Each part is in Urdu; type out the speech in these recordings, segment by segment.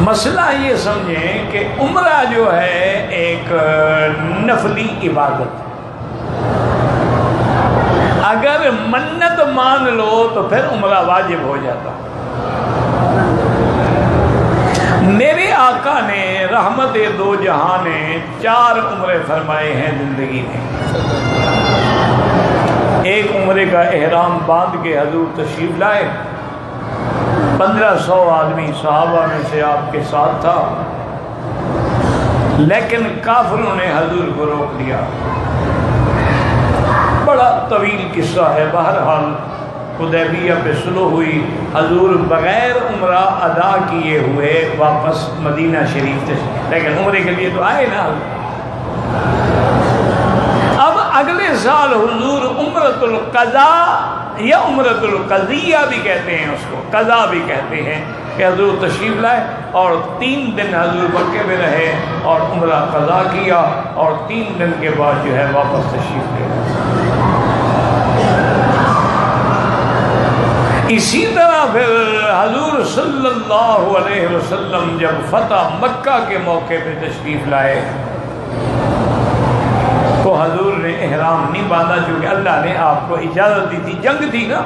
مسئلہ یہ سمجھیں کہ عمرہ جو ہے ایک نفلی عبادت، اگر منت مان لو تو پھر عمرہ واجب ہو جاتا۔ میرے آقا نے رحمت دو جہاں نے 4 عمرے فرمائے ہیں زندگی میں۔ ایک عمرے کا احرام باندھ کے حضور تشریف لائے، 1500 آدمی صحابہ میں سے آپ کے ساتھ تھا، لیکن کافروں نے حضور کو روک دیا۔ بڑا طویل قصہ ہے، بہرحال حدیبیہ پہ صلح ہوئی، حضور بغیر عمرہ ادا کیے ہوئے واپس مدینہ شریف تشریف، لیکن عمرے کے لیے تو آئے نا۔ اب اگلے سال حضور عمرۃ القضاء یا عمرۃ القضیہ بھی کہتے ہیں اس کو، قضا بھی کہتے ہیں، کہ حضور تشریف لائے اور 3 دن حضور مکے میں رہے اور عمرہ قضا کیا، اور 3 دن کے بعد جو ہے واپس تشریف لے گئے۔ اسی طرح پھر حضور صلی اللہ علیہ وسلم جب فتح مکہ کے موقع پہ تشریف لائے تو حضور نے احرام نہیں باندھا، چونکہ اللہ نے آپ کو اجازت دی تھی، جنگ تھی نا۔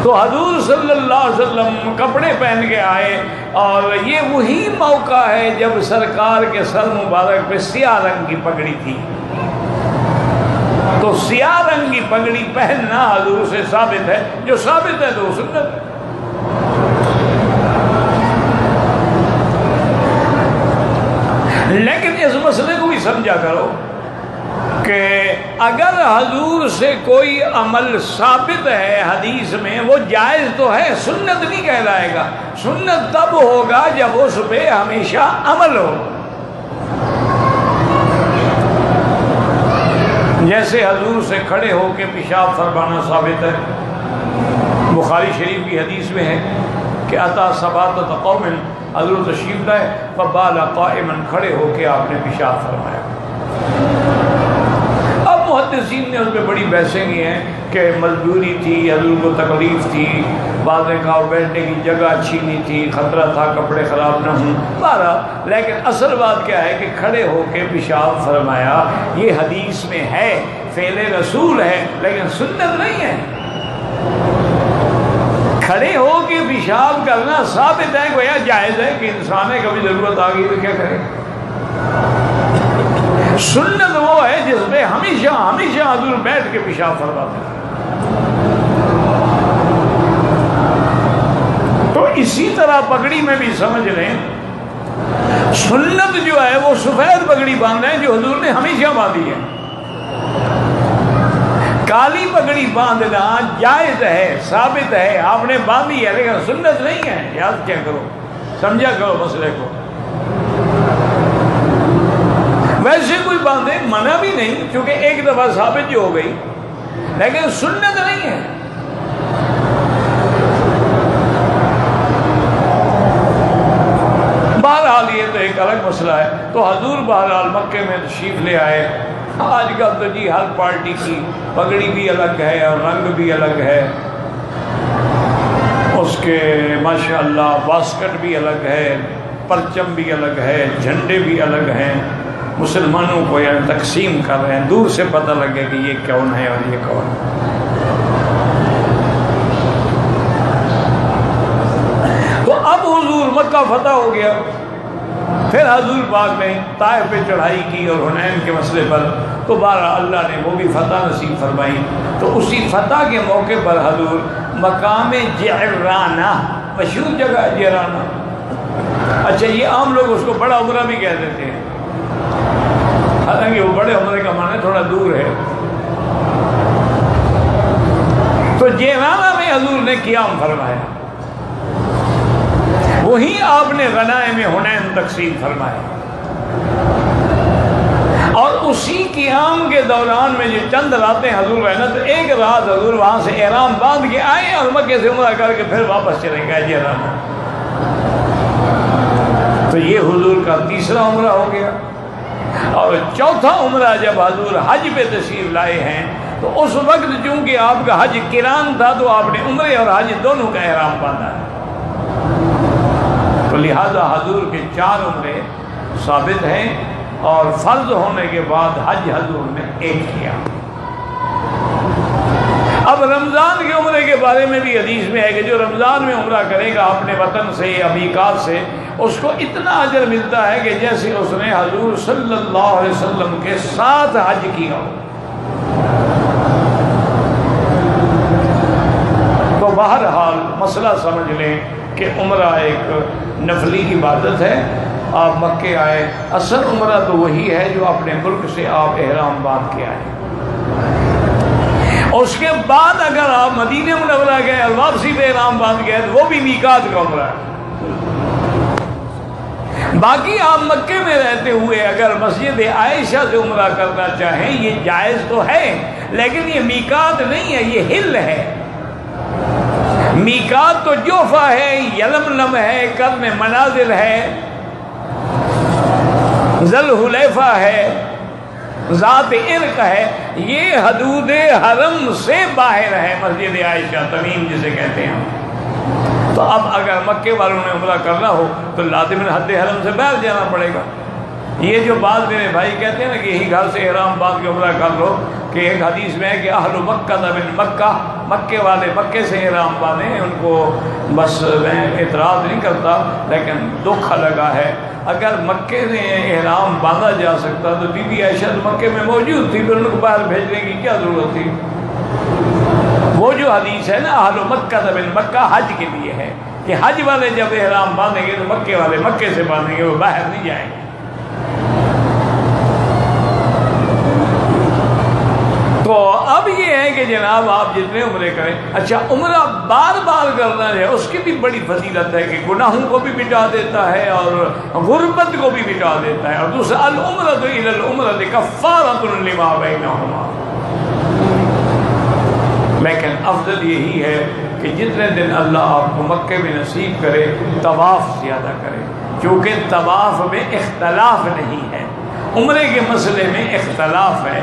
تو حضور صلی اللہ علیہ وسلم کپڑے پہن کے آئے، اور یہ وہی موقع ہے جب سرکار کے سر مبارک پہ سیاہ رنگ کی پگڑی تھی، تو سیاہ رنگ کی پگڑی پہننا حضور سے ثابت ہے، جو ثابت ہے تو سنت ہے۔ لیکن اس مسئلے کو بھی سمجھا کرو کہ اگر حضور سے کوئی عمل ثابت ہے حدیث میں، وہ جائز تو ہے، سنت نہیں کہلائے گا۔ سنت تب ہوگا جب اس پہ ہمیشہ عمل ہو۔ جیسے حضور سے کھڑے ہو کے پیشاب فرمانا ثابت ہے، بخاری شریف کی حدیث میں ہے کہ عطا سباتۃ قوم، حضور تشریف لائے فبال قائما، کھڑے ہو کے آپ نے پیشاب فرمایا۔ اب محدثین نے اس پہ بڑی بحثیں کی ہیں کہ مجبوری تھی، حضور کو تکلیف تھی، بعض نے کہا بیٹھنے کی جگہ اچھی نہیں تھی، خطرہ تھا کپڑے خراب نہ ہوں، بہرحال لیکن اصل بات کیا ہے کہ کھڑے ہو کے پیشاب فرمایا، یہ حدیث میں ہے، فعل رسول ہے، لیکن سنت نہیں ہے۔ کھڑے ہو کے پیشاب کرنا ثابت ہے، گویا جائز ہے کہ انسان ہے، کبھی ضرورت آ گئی تو کیا کرے۔ سنت وہ ہے جس میں ہمیشہ ہمیشہ حضور بیٹھ کے پیشاب فرماتے ہیں۔ تو اسی طرح پگڑی میں بھی سمجھ لیں، سنت جو ہے وہ سفید پگڑی باندھنا ہے، جو حضور نے ہمیشہ باندھی ہے۔ کالی پگڑی باندھنا جائز ہے، ثابت ہے، آپ نے باندھی ہے، لیکن سنت نہیں ہے۔ یاد کیا کرو، سمجھا کرو مسئلے کو۔ ویسے کوئی باندھے منع بھی نہیں، کیونکہ ایک دفعہ ثابت جو ہو گئی، لیکن سنت نہیں ہے۔ بہرحال یہ تو ایک الگ مسئلہ ہے۔ تو حضور بہرحال مکے میں تشریف لے آئے۔ آج کل تو جی ہر پارٹی کی پگڑی بھی الگ ہے اور رنگ بھی الگ ہے، اس کے ماشاءاللہ باسکٹ بھی الگ ہے، پرچم بھی الگ ہے، جھنڈے بھی الگ ہیں، مسلمانوں کو یعنی تقسیم کر رہے ہیں، دور سے پتہ لگے کہ یہ کون ہے اور یہ کون ہے۔ تو اب حضور مکہ فتح ہو گیا، پھر حضور پاک نے طائف پہ چڑھائی کی اور حنین کے مسئلے پر، تو بہرحال اللہ نے وہ بھی فتح نصیب فرمائی۔ تو اسی فتح کے موقع پر حضور مقام جعرانہ، مشہور جگہ ہے جعرانہ، اچھا یہ عام لوگ اس کو بڑا عمرہ بھی کہہ دیتے ہیں، حالانکہ وہ بڑے عمرے کا معنی تھوڑا دور ہے۔ تو جعرانہ میں حضور نے قیام فرمایا، وہیں آپ نے غنائم حنین تقسیم فرمایا، اور اسی قیام کے دوران میں جو چند راتیں حضور رہنا، تو ایک رات حضور وہاں سے احرام باندھ کے آئے اور مکے سے عمرہ کر کے پھر واپس چلے گئے جعرانہ۔ تو یہ حضور کا تیسرا عمرہ ہو گیا۔ اور چوتھا عمرہ جب حضور حج پہ تشریف لائے ہیں، تو اس وقت چونکہ آپ کا حج قران تھا، تو آپ نے عمرے اور حج دونوں کا احرام باندھا ہے۔ لہذا حضور کے 4 عمرے ثابت ہیں، اور فرض ہونے کے بعد حج حضور نے 1 کیا۔ اب رمضان کے عمرے کے بارے میں بھی حدیث میں ہے کہ جو رمضان میں عمرہ کرے گا اپنے وطن سے یا میقات سے، اس کو اتنا اجر ملتا ہے کہ جیسے اس نے حضور صلی اللہ علیہ وسلم کے ساتھ حج کیا ہو۔ تو بہرحال مسئلہ سمجھ لیں کہ عمرہ ایک نفلی عبادت ہے۔ آپ مکے آئے، اصل عمرہ تو وہی ہے جو اپنے ملک سے آپ احرام باندھ کے آئے، اور اس کے بعد اگر آپ مدینہ منورہ گئے اور واپسی پہ احرام باندھ گئے تو وہ بھی میقات کا عمرہ ہے۔ باقی آپ مکے میں رہتے ہوئے اگر مسجد عائشہ سے عمرہ کرنا چاہیں یہ جائز تو ہے، لیکن یہ میقات نہیں ہے، یہ حل ہے۔ میقات تو جوفہ ہے، یلملم ہے، قرن منازل ہے، ذوالحلیفہ ہے، ذات عرق ہے، یہ حدود حرم سے باہر ہے مسجد عائشہ تمیم جسے کہتے ہیں۔ تو اب اگر مکے والوں نے عمرہ کرنا ہو تو لازم حد حرم سے باہر جانا پڑے گا۔ یہ جو بعض میرے بھائی کہتے ہیں نا کہ یہی گھر سے احرام باندھ کے عمرہ کر لو، کہ ایک حدیث میں ہے کہ اہل مکہ من مکہ، مکے والے مکے سے احرام باندھیں، ان کو بس میں اعتراض نہیں کرتا لیکن دکھ لگا ہے۔ اگر مکے سے احرام باندھا جا سکتا تو بی بی عائشہ تو مکے میں موجود تھی، پھر ان کو باہر بھیجنے کی کیا ضرورت تھی؟ وہ جو حدیث ہے نا اہل مکہ من مکہ حج کے لیے ہے کہ حج والے جب احرام باندھیں گے تو مکے والے مکے سے باندھیں گے، وہ باہر نہیں جائیں گے۔ تو اب یہ ہے کہ جناب آپ جتنے عمرے کریں، اچھا عمرہ بار بار کرنا ہے اس کی بھی بڑی فضیلت ہے کہ گناہوں کو بھی مٹا دیتا ہے اور غربت کو بھی مٹا دیتا ہے، اور دوسرا العمرۃ الی العمرۃ کفارۃ لما بینہما۔ لیکن افضل یہی ہے کہ جتنے دن اللہ آپ کو مکے میں نصیب کرے طواف زیادہ کرے، کیونکہ طواف میں اختلاف نہیں ہے، عمرے کے مسئلے میں اختلاف ہے۔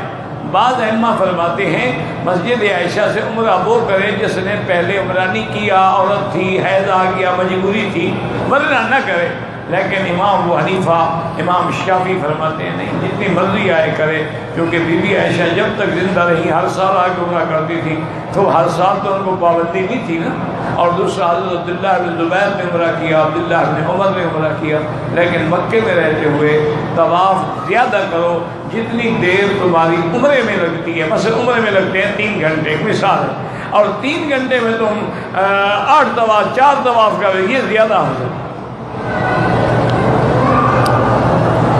بعض ائمہ فرماتے ہیں مسجد عائشہ سے عمرہ وہ کرے جس نے پہلے عمرہ نہیں کیا، عورت تھی، حیض آ گیا، مجبوری تھی، ورنہ نہ کرے۔ لیکن امام ابو حنیفہ، امام شافعی فرماتے ہیں نہیں، جتنی مرضی آئے کرے، کیونکہ بی بی عائشہ جب تک زندہ رہی ہر سال آ کے عمرہ کرتی تھی، تو ہر سال تو ان کو پابندی نہیں تھی نا۔ اور دوسرا حضرت عبداللہ بن زبیر نے عمرہ کیا، عبداللہ بن عمر نے عمرہ کیا، لیکن مکے میں رہتے ہوئے طواف زیادہ کرو جتنی دیر تمہاری عمرے میں لگتی ہے۔ مثلا عمرے میں لگتے ہیں 3 گھنٹے، مثال ہے، اور 3 گھنٹے میں تم 8 طواف 4 طواف کرو، یہ زیادہ ہو جائے۔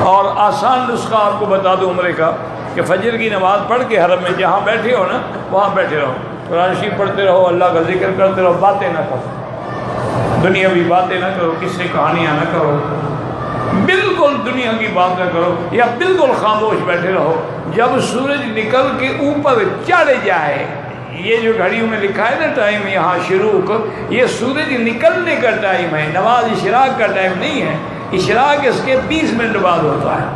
اور آسان نسخہ آپ کو بتا دوں عمرے کا کہ فجر کی نماز پڑھ کے حرم میں جہاں بیٹھے ہو نا وہاں بیٹھے رہو، قرآن شریف پڑھتے رہو، اللہ کا ذکر کرتے رہو، باتیں نہ کرو، دنیاوی باتیں نہ کرو، قصے کہانیاں نہ کرو، بالکل دنیا کی بات نہ کرو، یا بالکل خاموش بیٹھے رہو۔ جب سورج نکل کے اوپر چڑھ جائے، یہ جو گھڑیوں میں لکھا ہے نا ٹائم یہاں شروق، یہ سورج نکلنے کا ٹائم ہے، نماز اشراق کا ٹائم نہیں ہے۔ اشراق اس کے 20 منٹ بعد ہوتا ہے،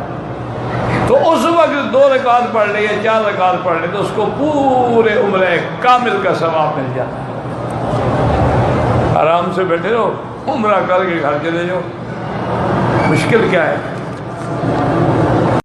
تو اس وقت 2 رکعت پڑھ لے یا 4 رکعت پڑھ لے تو اس کو پورے عمرہ کامل کا ثواب مل جاتا ہے۔ آرام سے بیٹھے رہو، عمرہ کر کے گھر چلے جاؤ، مشکل کیا ہے؟